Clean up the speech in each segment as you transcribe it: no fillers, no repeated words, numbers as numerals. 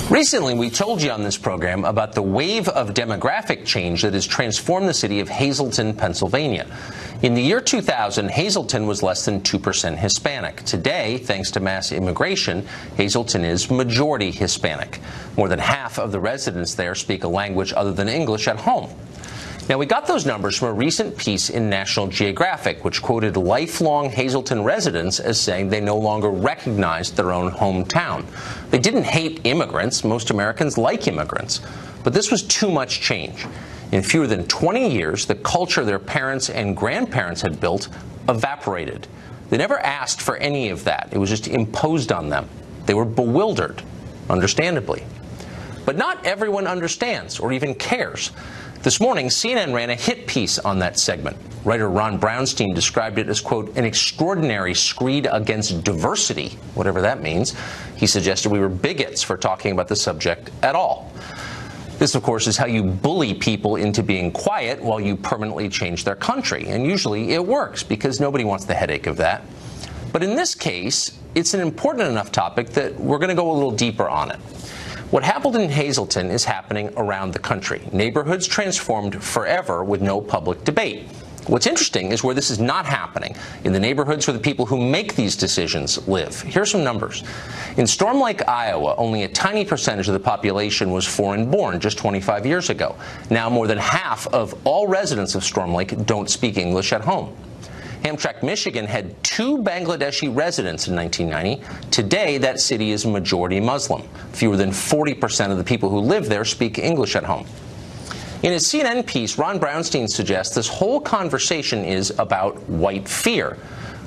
Recently, we told you on this program about the wave of demographic change that has transformed the city of Hazleton, Pennsylvania. In the year 2000, Hazleton was less than 2% Hispanic. Today, thanks to mass immigration, Hazleton is majority Hispanic. More than half of the residents there speak a language other than English at home. Now, we got those numbers from a recent piece in National Geographic, which quoted lifelong Hazleton residents as saying they no longer recognized their own hometown. They didn't hate immigrants. Most Americans like immigrants. But this was too much change. In fewer than 20 years, the culture their parents and grandparents had built evaporated. They never asked for any of that. It was just imposed on them. They were bewildered, understandably. But not everyone understands or even cares. This morning, CNN ran a hit piece on that segment. Writer Ron Brownstein described it as, quote, an extraordinary screed against diversity, whatever that means. He suggested we were bigots for talking about the subject at all. This, of course, is how you bully people into being quiet while you permanently change their country. And usually it works because nobody wants the headache of that. But in this case, it's an important enough topic that we're going to go a little deeper on it. What happened in Hazleton is happening around the country. Neighborhoods transformed forever with no public debate. What's interesting is where this is not happening, in the neighborhoods where the people who make these decisions live. Here's some numbers. In Storm Lake, Iowa, only a tiny percentage of the population was foreign-born just 25 years ago. Now more than half of all residents of Storm Lake don't speak English at home. Hamtramck, Michigan had 2 Bangladeshi residents in 1990. Today, that city is majority Muslim. Fewer than 40% of the people who live there speak English at home. In his CNN piece, Ron Brownstein suggests this whole conversation is about white fear.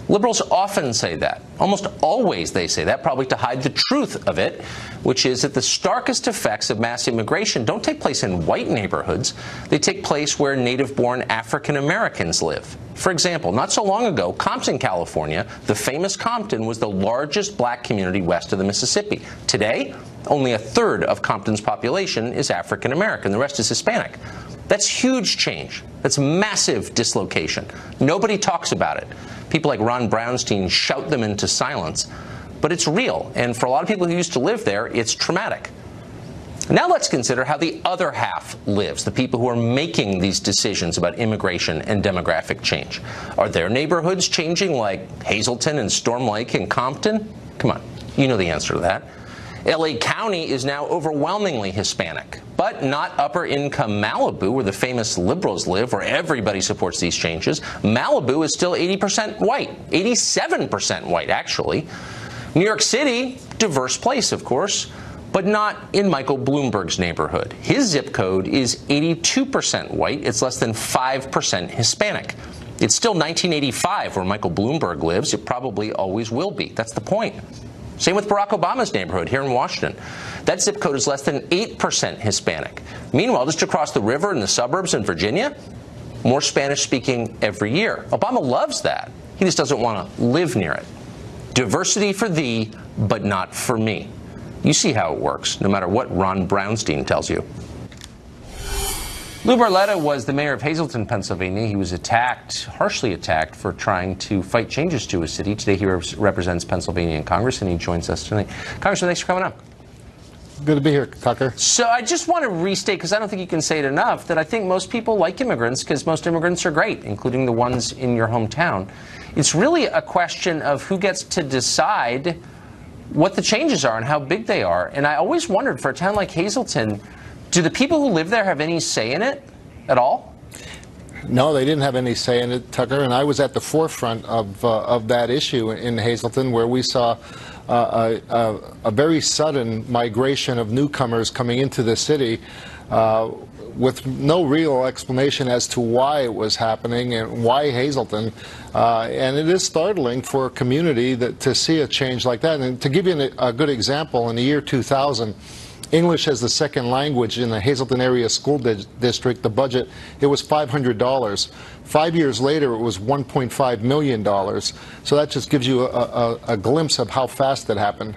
Liberals often say that. Almost always they say that, probably to hide the truth of it, which is that the starkest effects of mass immigration don't take place in white neighborhoods. They take place where native-born African Americans live. For example, not so long ago, Compton, California, the famous Compton, was the largest black community west of the Mississippi. Today, only a third of Compton's population is African American. The rest is Hispanic. That's huge change. That's massive dislocation. Nobody talks about it. People like Ron Brownstein shout them into silence. But it's real, and for a lot of people who used to live there, it's traumatic. Now let's consider how the other half lives, the people who are making these decisions about immigration and demographic change. Are their neighborhoods changing like Hazleton and Storm Lake and Compton? Come on, you know the answer to that. LA County is now overwhelmingly Hispanic, but not upper-income Malibu, where the famous liberals live, where everybody supports these changes. Malibu is still 80% white, 87% white, actually. New York City, diverse place, of course, but not in Michael Bloomberg's neighborhood. His zip code is 82% white. It's less than 5% Hispanic. It's still 1985 where Michael Bloomberg lives. It probably always will be. That's the point. Same with Barack Obama's neighborhood here in Washington. That zip code is less than 8% Hispanic. Meanwhile, just across the river in the suburbs in Virginia, more Spanish speaking every year. Obama loves that. He just doesn't want to live near it. Diversity for thee, but not for me. You see how it works, no matter what Ron Brownstein tells you. Lou Barletta was the mayor of Hazleton, Pennsylvania. He was attacked, harshly attacked, for trying to fight changes to his city. Today he represents Pennsylvania in Congress, and he joins us tonight. Congressman, thanks for coming up. Good to be here, Tucker. So I just want to restate, because I don't think you can say it enough, that I think most people like immigrants because most immigrants are great, including the ones in your hometown. It's really a question of who gets to decide what the changes are and how big they are. And I always wondered, for a town like Hazleton, do the people who live there have any say in it at all? No, they didn't have any say in it, Tucker, and I was at the forefront of that issue in Hazleton, where we saw a very sudden migration of newcomers coming into the city with no real explanation as to why it was happening and why Hazleton. And it is startling for a community to see a change like that. And to give you a good example, in the year 2000, English as the second language in the Hazleton area school district, the budget, it was $500. 5 years later, it was $1.5 million. So that just gives you a glimpse of how fast it happened.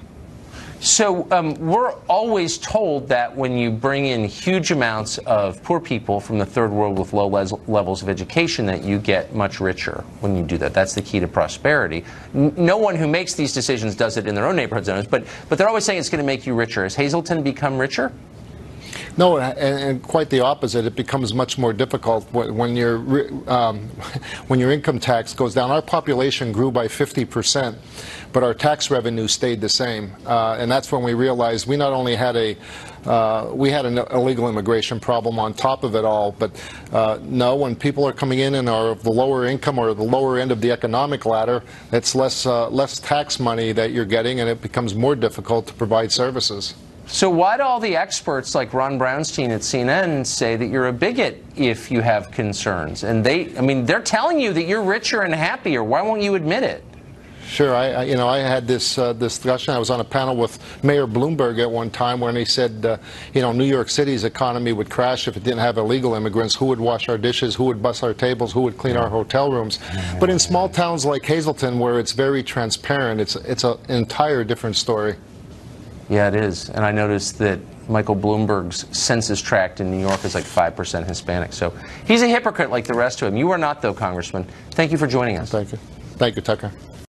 So we're always told that when you bring in huge amounts of poor people from the third world with low levels of education, that you get much richer when you do that. That's the key to prosperity. No one who makes these decisions does it in their own neighborhood zones, but they're always saying it's going to make you richer. Has Hazleton become richer? No, and quite the opposite. It becomes much more difficult when your income tax goes down. Our population grew by 50%, but our tax revenue stayed the same, and that's when we realized we not only had an illegal immigration problem on top of it all, but no, when people are coming in and are of the lower income or the lower end of the economic ladder, it's less tax money that you're getting, and it becomes more difficult to provide services. So why do all the experts like Ron Brownstein at CNN say that you're a bigot if you have concerns? And they're telling you that you're richer and happier. Why won't you admit it? Sure. I had this discussion. I was on a panel with Mayor Bloomberg at one time when he said, New York City's economy would crash if it didn't have illegal immigrants. Who would wash our dishes? Who would bus our tables? Who would clean our hotel rooms? But in small towns like Hazleton, where it's very transparent, it's an entire different story. Yeah, it is. And I noticed that Michael Bloomberg's census tract in New York is like 5% Hispanic. So he's a hypocrite like the rest of them. You are not, though, Congressman. Thank you for joining us. Thank you. Thank you, Tucker.